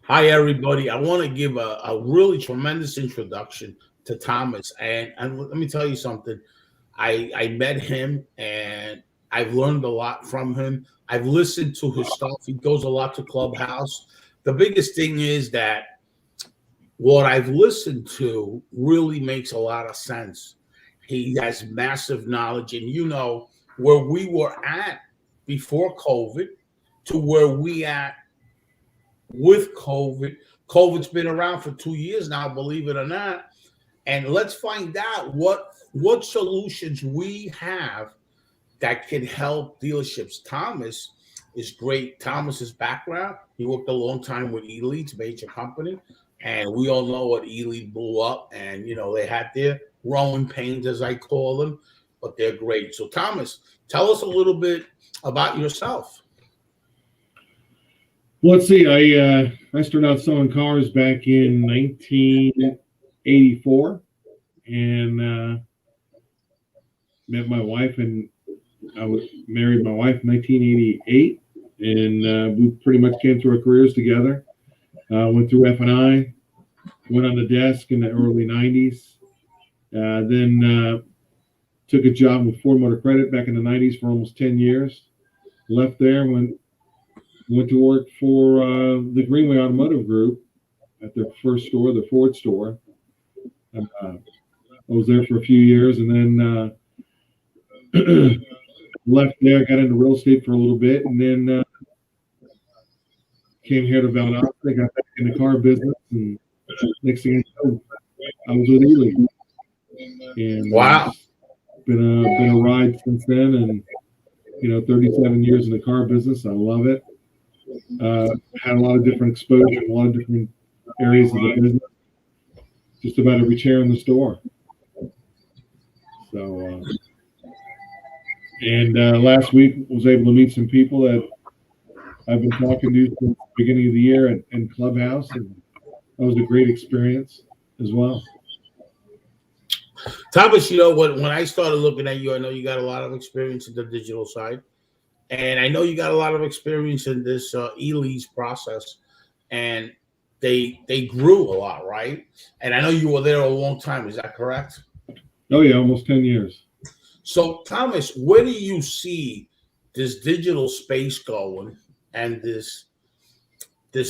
Hi, everybody. I want to give a really tremendous introduction to Thomas. And let me tell you something. I met him and I've learned a lot from him. I've listened to his stuff. He goes a lot to Clubhouse. The biggest thing is that what I've listened to really makes a lot of sense. He has massive knowledge. And where we were at before COVID to where we at with COVID. COVID's been around for 2 years now, believe it or not. And let's find out what solutions we have that can help dealerships. Thomas is great. Thomas's background, he worked a long time with E-Leads, major company, and we all know what E-Lead blew up. And they had their growing pains, as I call them, but they're great. So Thomas, tell us a little bit about yourself. Well, let's see. I started out selling cars back in 1984, and met my wife, and I was married my wife in 1988, and we pretty much came through our careers together. Went through F&I, went on the desk in the early 90s, then took a job with Ford Motor Credit back in the 90s for almost 10 years. Left there, went to work for the Greenway Automotive Group at their first store, the Ford store. I was there for a few years, and then left there, got into real estate for a little bit, and then came here to Valdosta. I got back in the car business, and next thing I know, I was with E-League. And Wow. Been a ride since then, and 37 years in the car business. I love it. Had a lot of different exposure in a lot of different areas of the business. Just about every chair in the store. So, last week was able to meet some people that I've been talking to since the beginning of the year in Clubhouse, and that was a great experience as well. Thomas, when I started looking at you, I know you got a lot of experience in the digital side. And I know you got a lot of experience in this E-Leads process, and they grew a lot, right? And I know you were there a long time. Is that correct? Oh yeah, almost 10 years. So Thomas, where do you see this digital space going, and this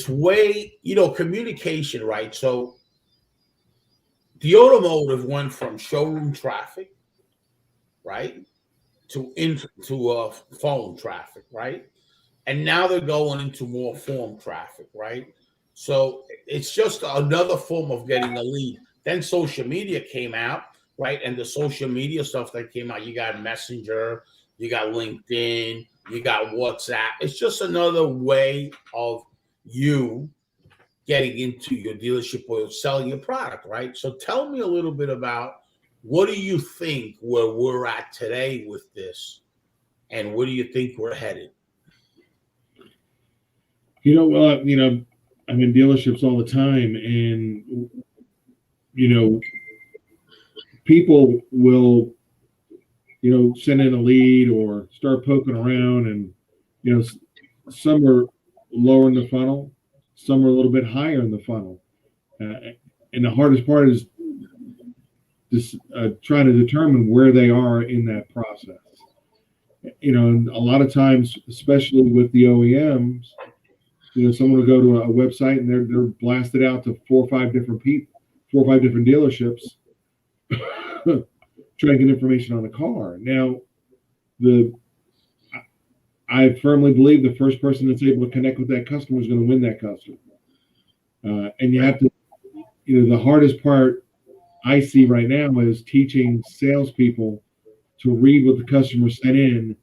way, communication, right? So the automotive went from showroom traffic, right, to phone traffic, right? And now they're going into more form traffic, right? So it's just another form of getting a lead. Then social media came out, right? And the social media stuff that came out, you got Messenger, you got LinkedIn, you got WhatsApp. It's just another way of you getting into your dealership or selling your product, right? So tell me a little bit about, what do you think where we're at today with this, and where do you think we're headed? I'm in dealerships all the time, and people will send in a lead or start poking around, and some are lower in the funnel, some are a little bit higher in the funnel, and the hardest part is just trying to determine where they are in that process. And a lot of times, especially with the OEMs, someone will go to a website and they're blasted out to 4 or 5 different people, 4 or 5 different dealerships, trying to get information on the car. Now, I firmly believe the first person that's able to connect with that customer is going to win that customer. And you have to, the hardest part I see right now is teaching salespeople to read what the customer sent in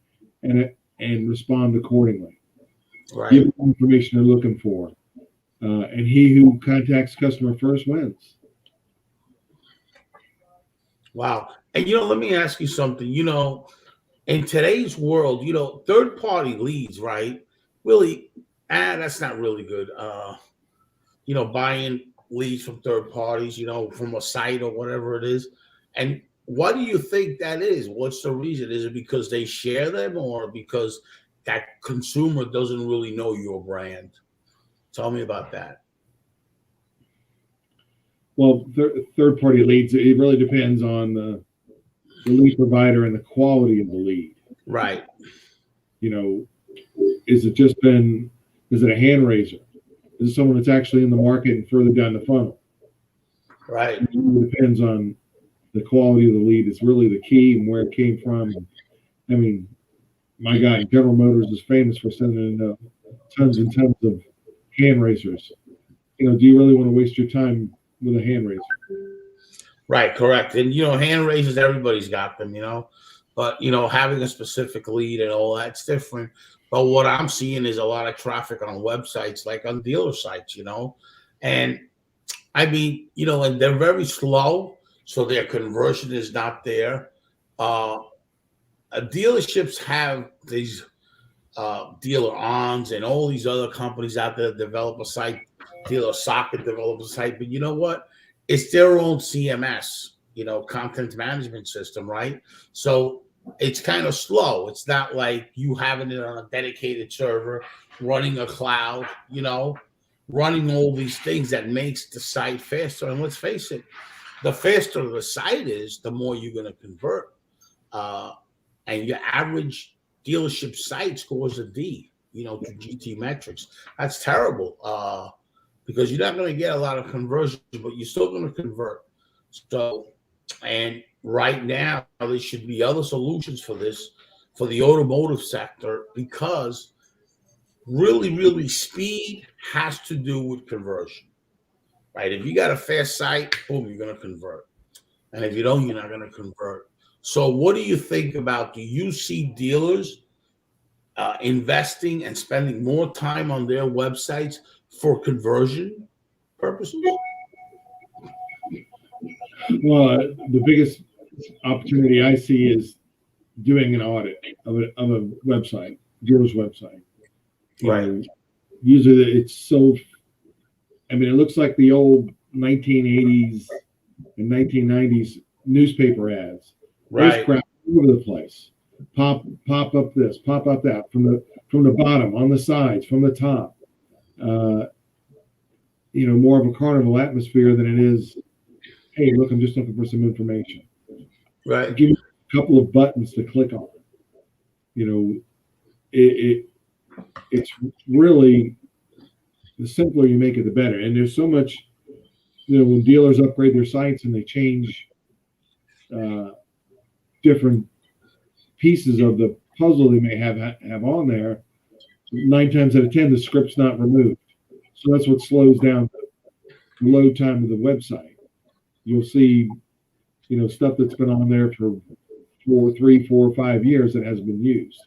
and respond accordingly. Right. Give them the information they're looking for. And he who contacts customer first wins. Wow. And let me ask you something. In today's world, third-party leads, right? Really, that's not really good. Buying leads from third parties, from a site or whatever it is. And what do you think that is? What's the reason? Is it because they share them, or because that consumer doesn't really know your brand? Tell me about that. Well, third-party leads, it really depends on the lead provider and the quality of the lead. Right. You know, is it a hand raiser? Is it someone that's actually in the market and further down the funnel? Right. It really depends on the quality of the lead. It's really the key and where it came from. I mean, my guy, General Motors is famous for sending in tons and tons of hand raisers. Do you really want to waste your time with a hand raiser? Right, correct. And hand raises, everybody's got them, but having a specific lead and all that's different. But what I'm seeing is a lot of traffic on websites, like on dealer sites, and I mean, and they're very slow, so their conversion is not there. Dealerships have these Dealer Ons and all these other companies out there that develop a site. Dealer Socket develops a site, but you know what? It's their own CMS, content management system, right? So it's kind of slow. It's not like you having it on a dedicated server, running a cloud, running all these things that makes the site faster. And let's face it, the faster the site is, the more you're going to convert. And your average dealership site scores a D, to GT metrics. That's terrible because you're not going to get a lot of conversions, but you're still going to convert. So, and right now, there should be other solutions for this, for the automotive sector, because really speed has to do with conversion, right? If you got a fast site, boom, you're going to convert. And if you don't, you're not going to convert. So what do you think about, do you see dealers investing and spending more time on their websites for conversion purposes? Well, the biggest opportunity I see is doing an audit of a website, dealer's website. Right. Usually it's so, it looks like the old 1980s and 1990s newspaper ads. Right. There's crap all over the place. Pop up this, pop up that, from the bottom, on the sides, from the top. More of a carnival atmosphere than it is, hey, look, I'm just looking for some information. Right. Give me a couple of buttons to click on. It's really, the simpler you make it, the better. And there's so much, when dealers upgrade their sites and they change different pieces of the puzzle they may have on there, 9 times out of 10, the script's not removed. So that's what slows down the load time of the website. You'll see, stuff that's been on there for 3, 4, 5 years that hasn't been used.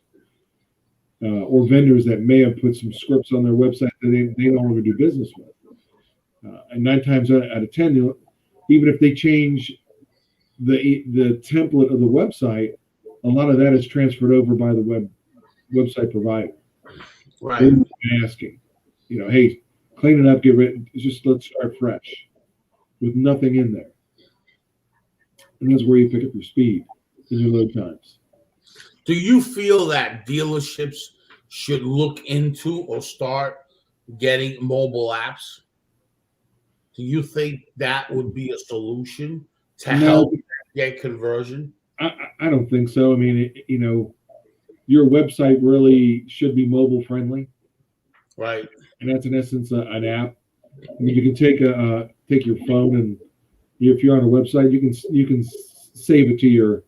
Or vendors that may have put some scripts on their website that they no longer do business with. And 9 times out of 10, even if they change the template of the website, a lot of that is transferred over by the website provider. Right. Asking, hey, clean it up, get rid. Just let's start fresh with nothing in there. And that's where you pick up your speed and your load times. Do you feel that dealerships should look into or start getting mobile apps? Do you think that would be a solution to help get conversion? I don't think so. Your website really should be mobile friendly. Right. And that's in essence an app. You can take your phone, and if you're on a website, you can save it to your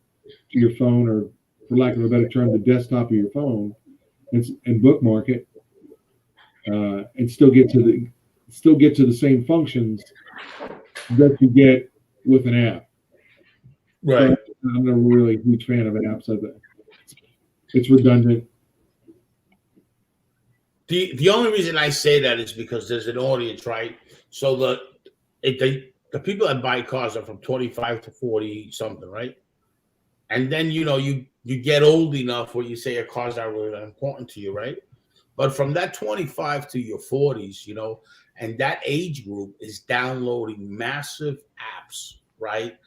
phone, or for lack of a better term, the desktop of your phone, and bookmark it, and still get to the same functions that you get with an app. Right. But I'm not really a huge fan of apps. It's redundant. The only reason I say that is because there's an audience, right? So the people that buy cars are from 25 to 40 something, right? And then you get old enough where you say your cars are really important to you, right? But from that 25 to your 40s, and that age group is downloading massive apps, right?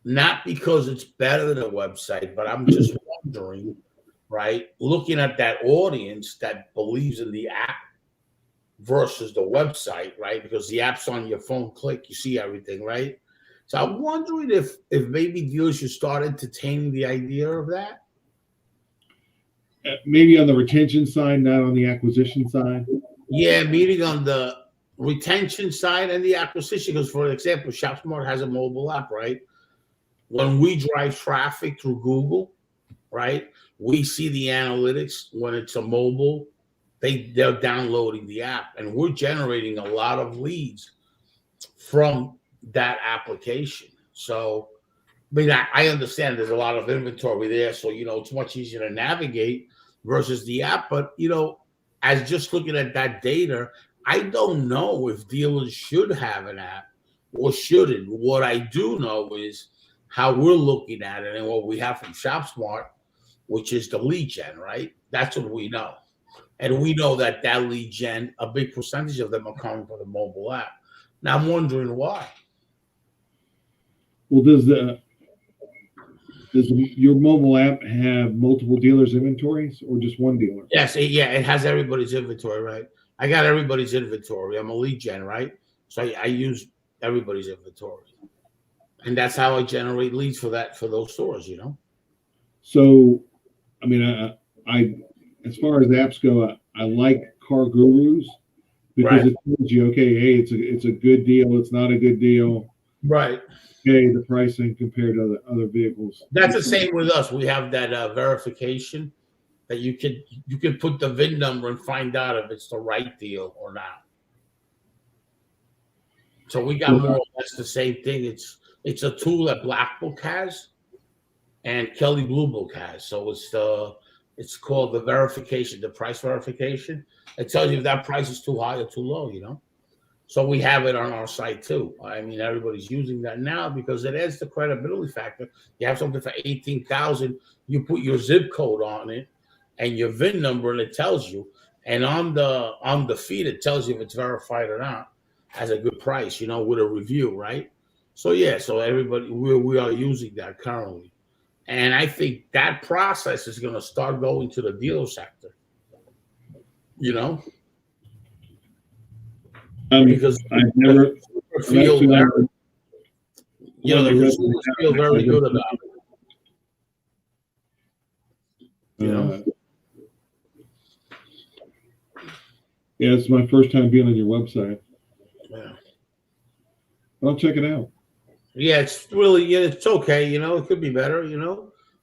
Not because it's better than a website, but I'm just wondering, right? Looking at that audience that believes in the app, versus the website, right? Because the app's on your phone, click, you see everything, right? So I'm wondering if maybe dealers should start entertaining the idea of that. Maybe on the retention side, not on the acquisition side. Yeah, meaning on the retention side and the acquisition. Because, for example, ShopSmart has a mobile app, right? When we drive traffic through Google, right, we see the analytics when it's a mobile. They're downloading the app, and we're generating a lot of leads from that application. So, I mean, I understand there's a lot of inventory there, so it's much easier to navigate versus the app. But as just looking at that data, I don't know if dealers should have an app or shouldn't. What I do know is how we're looking at it and what we have from ShopSmart, which is the lead gen, right? That's what we know. And we know that lead gen, a big percentage of them are coming from the mobile app. Now I'm wondering why. Well, does your mobile app have multiple dealers' inventories or just one dealer? Yes, it has everybody's inventory, right? I got everybody's inventory. I'm a lead gen, right? So I use everybody's inventory, and that's how I generate leads for those stores. So, I mean, I as far as apps go, I like Car Gurus because it tells you, okay, hey, it's a good deal, it's not a good deal, right? Okay, the pricing compared to the other vehicles. That's the same with us. We have that verification that you can put the VIN number and find out if it's the right deal or not. So we got more or less the same thing. It's a tool that Black Book has and Kelly Blue Book has. So it's called the verification, the price verification. It tells you if that price is too high or too low, So we have it on our site too. I mean, everybody's using that now because it adds the credibility factor. You have something for 18,000, you put your zip code on it and your VIN number, and it tells you. And on the feed, it tells you if it's verified or not. Has a good price, with a review, right? So so everybody we are using that currently. And I think that process is going to start going to the dealer sector, because I've never feel very, the consumers feel very good about it. Yeah, it's my first time being on your website. Yeah. I'll check it out. Yeah, it's really, it's okay. It could be better.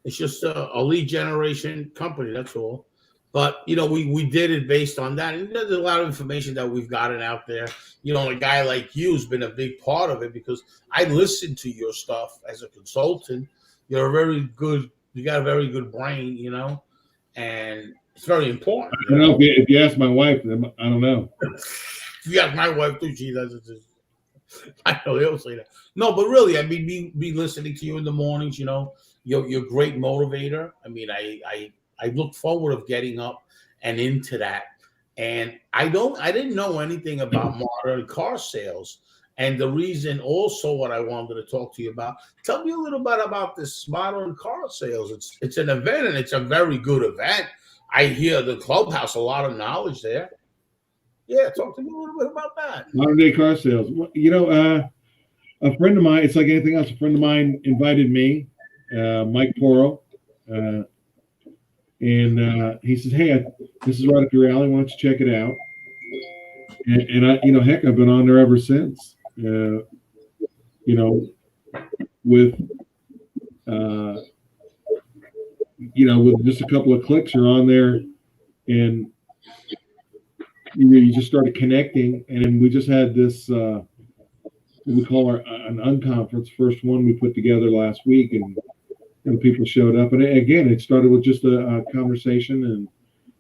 It's just a lead generation company. That's all. But we did it based on that, and there's a lot of information that we've gotten out there. A guy like you's been a big part of it because I listen to your stuff as a consultant. You got a very good brain, and it's very important. I don't know if you ask my wife, I don't know. If you ask my wife too, she doesn't. I know they'll say that. No, but really, I mean, be listening to you in the mornings. You're a great motivator. I mean, I look forward of getting up and into that. And I didn't know anything about modern car sales. And the reason also what I wanted to talk to you about, tell me a little bit about this modern car sales. It's an event, and it's a very good event. I hear the clubhouse, a lot of knowledge there. Yeah, talk to me a little bit about that. Modern day car sales. A friend of mine, it's like anything else, a friend of mine invited me, Mike Poro, and he says, hey, this is right up your alley. Why don't you check it out? And I, heck, I've been on there ever since. With just a couple of clicks, you're on there, and you just started connecting. And then we just had this what we call an unconference, first one we put together last week, and people showed up. And again, it started with just a conversation, and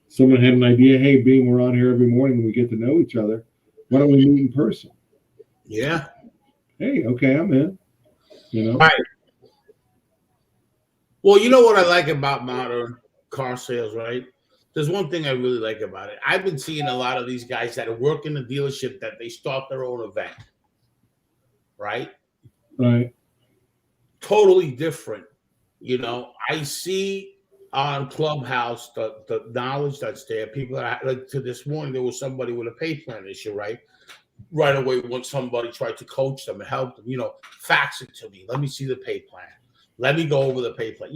someone had an idea. Hey, being we're on here every morning and we get to know each other, why don't we meet in person? Yeah. Hey, okay, I'm in. Right. Well, you know what I like about modern car sales, right? There's one thing I really like about it. I've been seeing a lot of these guys that work in the dealership that they start their own event, right? Right. Totally different. I see on Clubhouse, the knowledge that's there, people that like to this morning, there was somebody with a pay plan issue, right? Right away, when somebody tried to coach them and help them, fax it to me. Let me see the pay plan. Let me go over the pay plan,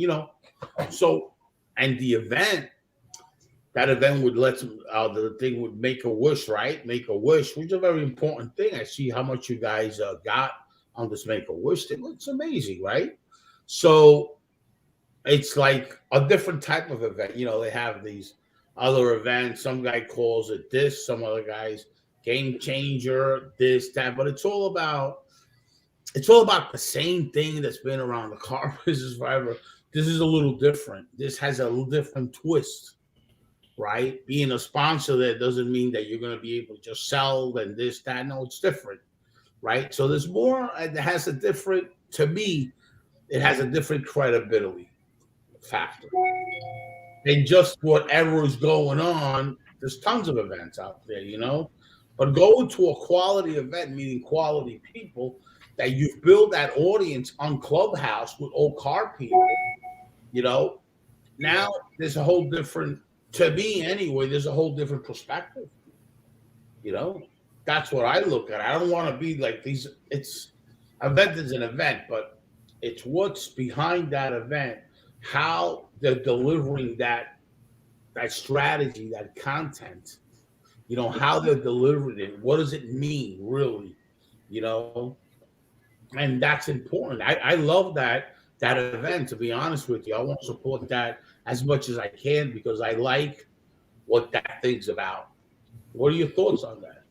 So, and that event would let them, the thing would make a wish, right? Make a wish, which is a very important thing. I see how much you guys got on this make a wish thing. It's amazing, right? So, it's like a different type of event. They have these other events. Some guy calls it this, some other guys game changer, this, that, but it's all about the same thing that's been around the car business forever. This is a little different. This has a little different twist, right? Being a sponsor there doesn't mean that you're going to be able to just sell and this, that. No, it's different, right? So there's more. It has a different, to me, it has a different credibility factor than just whatever is going on. There's tons of events out there. But going to a quality event, meaning quality people, that you've built that audience on Clubhouse with old car people, now there's a whole different, to me anyway, there's a whole different perspective. That's what I look at. I don't want to be like these. Event is an event, but it's what's behind that event, how they're delivering that strategy, that content, how they're delivering it. What does it mean, really? And that's important. I love that event, to be honest with you. I want to support that as much as I can because I like what that thing's about. What are your thoughts on that?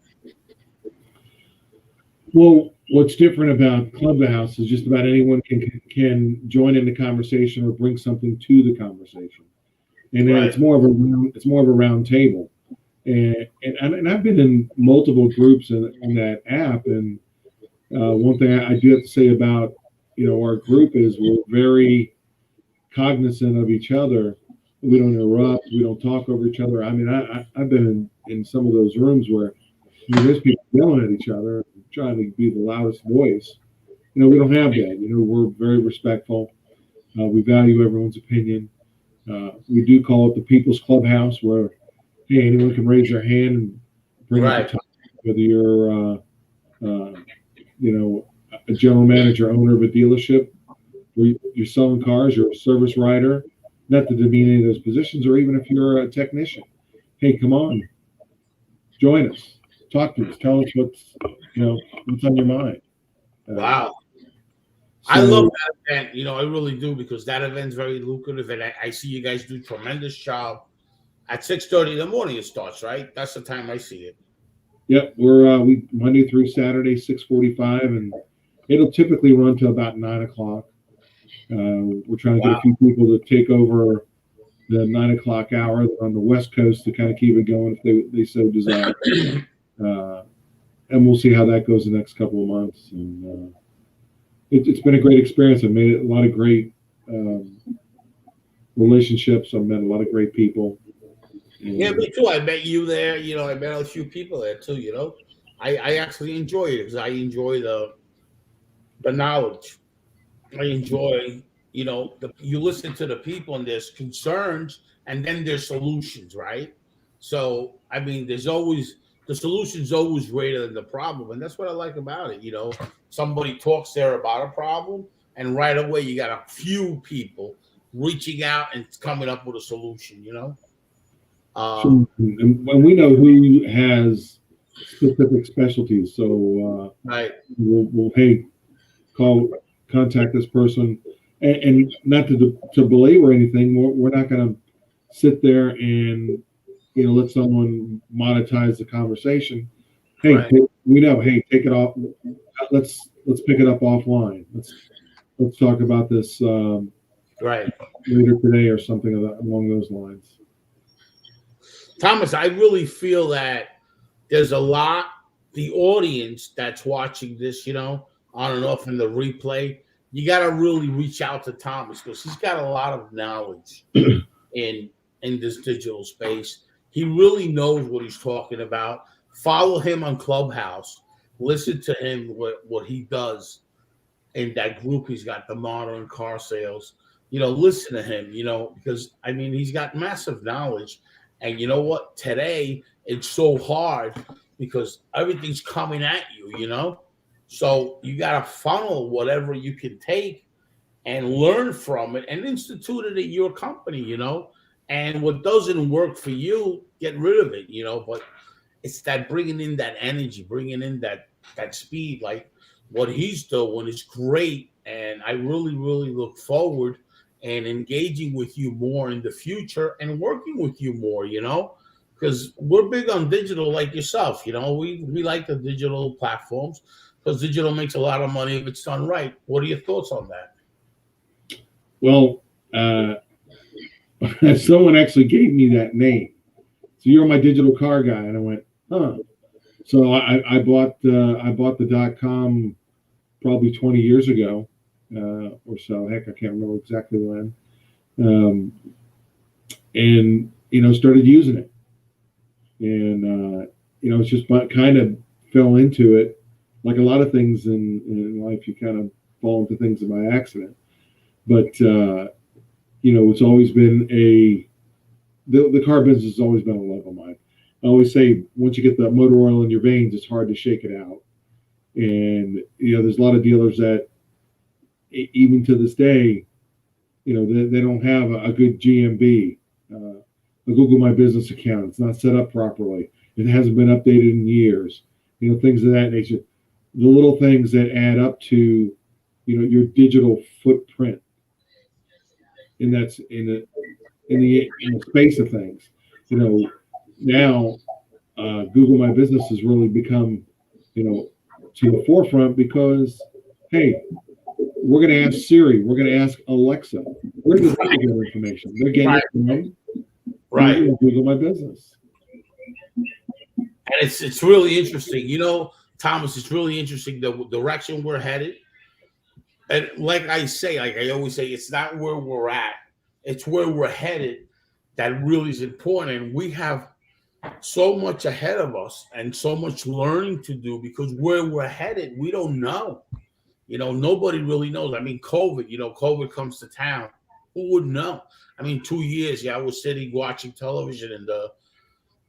Well, what's different about Clubhouse is just about anyone can join in the conversation or bring something to the conversation, and then it's more of a round table. And I've been in multiple groups in that app, and one thing I do have to say about our group is we're very cognizant of each other. We don't interrupt. We don't talk over each other. I mean, I've been in some of those rooms where there's people yelling at each other, trying to be the loudest voice. We don't have that. We're very respectful. We value everyone's opinion. We do call it the People's Clubhouse, where anyone can raise their hand and bring up a topic, whether you're a general manager, owner of a dealership, where you're selling cars, you're a service writer, not to demean any of those positions, or even if you're a technician. Hey, come on, join us, talk to us, tell us what's on your mind. Wow. I love that event, I really do, because that event's very lucrative, and I see you guys do tremendous job. At 6:30 in the morning it starts, right? That's the time I see it. Yep, we're Monday through Saturday, 6:45, and it'll typically run to about 9 o'clock. We're trying to get a few people to take over the 9 o'clock hour on the West Coast to kind of keep it going if they so desire. And we'll see how that goes the next couple of months. And it's been a great experience. I've made a lot of great relationships. I've met a lot of great people. And, yeah, me too. I met you there. I met a few people there too. I actually enjoy it because I enjoy the knowledge. I enjoy, you listen to the people and there's concerns and then there's solutions, right? So, I mean, the solution's always greater than the problem. And that's what I like about it. Somebody talks there about a problem and right away you got a few people reaching out and coming up with a solution, and we know who has specific specialties. So we'll contact this person, and not to belabor anything. We're not going to sit there and let someone monetize the conversation. Hey, we know. Hey, take it off. Let's pick it up offline. Let's talk about this later today or something along those lines. Thomas, I really feel that there's the audience that's watching this, on and off in the replay. You got to really reach out to Thomas because he's got a lot of knowledge in this digital space. He really knows what he's talking about. Follow him on Clubhouse. Listen to him, what he does in that group he's got, the modern car sales. listen to him, because I mean, he's got massive knowledge. And you know what? Today, it's so hard because everything's coming at you. So you got to funnel whatever you can take and learn from it and institute it at your company. And what doesn't work for you, get rid of it. But it's that bringing in that energy, bringing in that speed, like what he's doing is great. And I really, really look forward and engaging with you more in the future and working with you more, because we're big on digital like yourself. We like the digital platforms because digital makes a lot of money if it's done right. What are your thoughts on that? Well, someone actually gave me that name. So you're my digital car guy, and I went, huh. So I bought the .com probably 20 years ago or so. Heck, I can't remember exactly when. And started using it, and it's just kind of fell into it. Like a lot of things in life, you kind of fall into things by accident. But it's always been the car business has always been a love of mine. I always say once you get the motor oil in your veins, it's hard to shake it out. And there's a lot of dealers that even to this day, they don't have a good GMB, a Google My Business account. It's not set up properly. It hasn't been updated in years. Things of that nature. The little things that add up to, your digital footprint. And that's in the space of things. Now Google My Business has really become, to the forefront because, hey, we're going to ask Siri, we're going to ask Alexa, where does they get information? They're getting it from Google My Business. And it's really interesting, Thomas. It's really interesting the direction we're headed. And like I always say, it's not where we're at, it's where we're headed that really is important. And we have so much ahead of us and so much learning to do because where we're headed, we don't know. Nobody really knows. I mean, COVID comes to town. Who would know? I mean, 2 years, I was sitting watching television and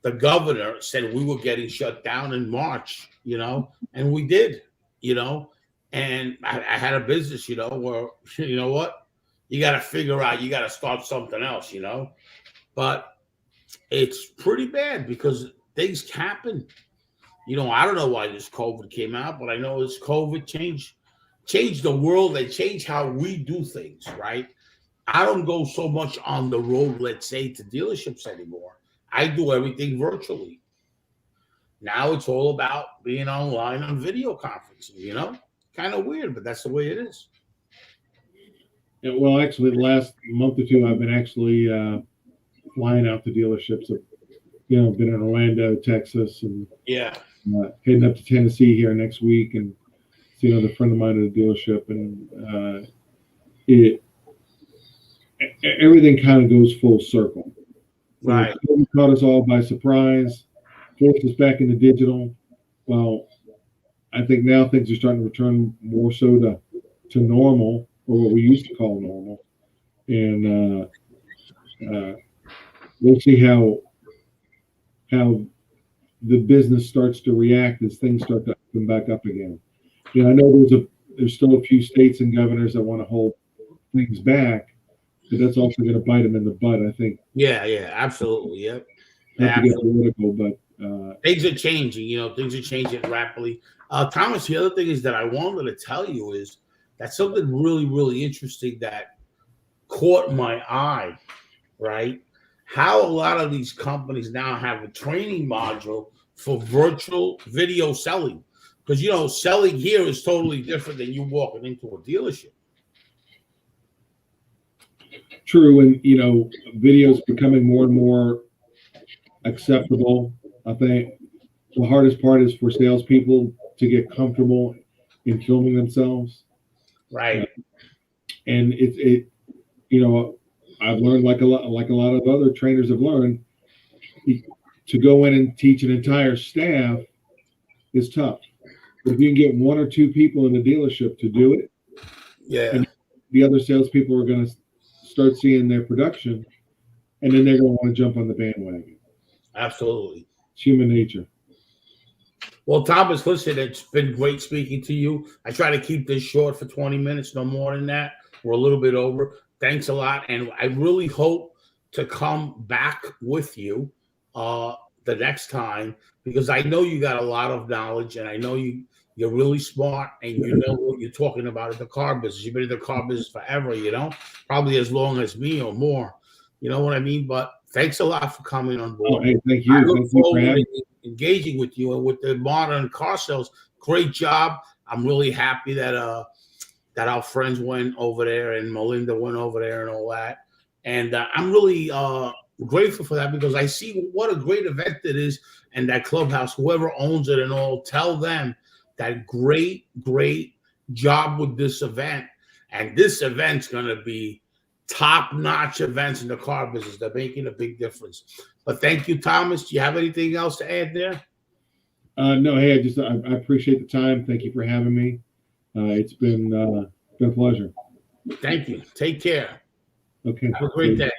the governor said we were getting shut down in March, and we did, and I had a business, where, what? You got to figure out, you got to start something else, but it's pretty bad because things happen. I don't know why this COVID came out, but I know this COVID changed the world and changed how we do things, right? I don't go so much on the road, let's say, to dealerships anymore. I do everything virtually. Now it's all about being online on video conferencing, kind of weird, but that's the way it is. Yeah, well, actually, the last month or two, I've been actually flying out to dealerships. Been in Orlando, Texas, and heading up to Tennessee here next week, and see another friend of mine at a dealership, and everything kind of goes full circle. Right. COVID caught us all by surprise, forced us back into digital. Well, I think now things are starting to return more so to normal, or what we used to call normal, and we'll see how the business starts to react as things start to open back up again. I know there's still a few states and governors that want to hold things back, but that's also going to bite them in the butt, I think. Yeah, absolutely. Yep. Not to get political, but things are changing. Things are changing rapidly. Thomas, the other thing is that I wanted to tell you is that something really, really interesting that caught my eye, right? How a lot of these companies now have a training module for virtual video selling. Because, selling here is totally different than you walking into a dealership. True. And, video is becoming more and more acceptable. I think the hardest part is for salespeople to get comfortable in filming themselves. Right. And I've learned like a lot of other trainers have learned, to go in and teach an entire staff is tough. But if you can get one or two people in the dealership to do it, yeah, and the other salespeople are going to start seeing their production, and then they're going to want to jump on the bandwagon. Absolutely. It's human nature. Well, Thomas, listen, it's been great speaking to you. I try to keep this short for 20 minutes, no more than that. We're a little bit over. Thanks a lot. And I really hope to come back with you the next time, because I know you got a lot of knowledge, and I know you're really smart, and you know what you're talking about in the car business. You've been in the car business forever, probably as long as me or more. You know what I mean? But thanks a lot for coming on board. Oh, hey, thank you. I look Thank you for forward having to engaging with you and with the modern car sales. Great job. I'm really happy that our friends went over there and Melinda went over there and all that. And I'm really grateful for that, because I see what a great event it is, and that clubhouse, whoever owns it and all, tell them that great job with this event. And this event's going to be top-notch events in the car business. They're making a big difference. But thank you, Thomas. Do you have anything else to add there? No, hey, I appreciate the time. Thank you for having me. It's been a pleasure. Thank you. Take care. Okay. Have a great day.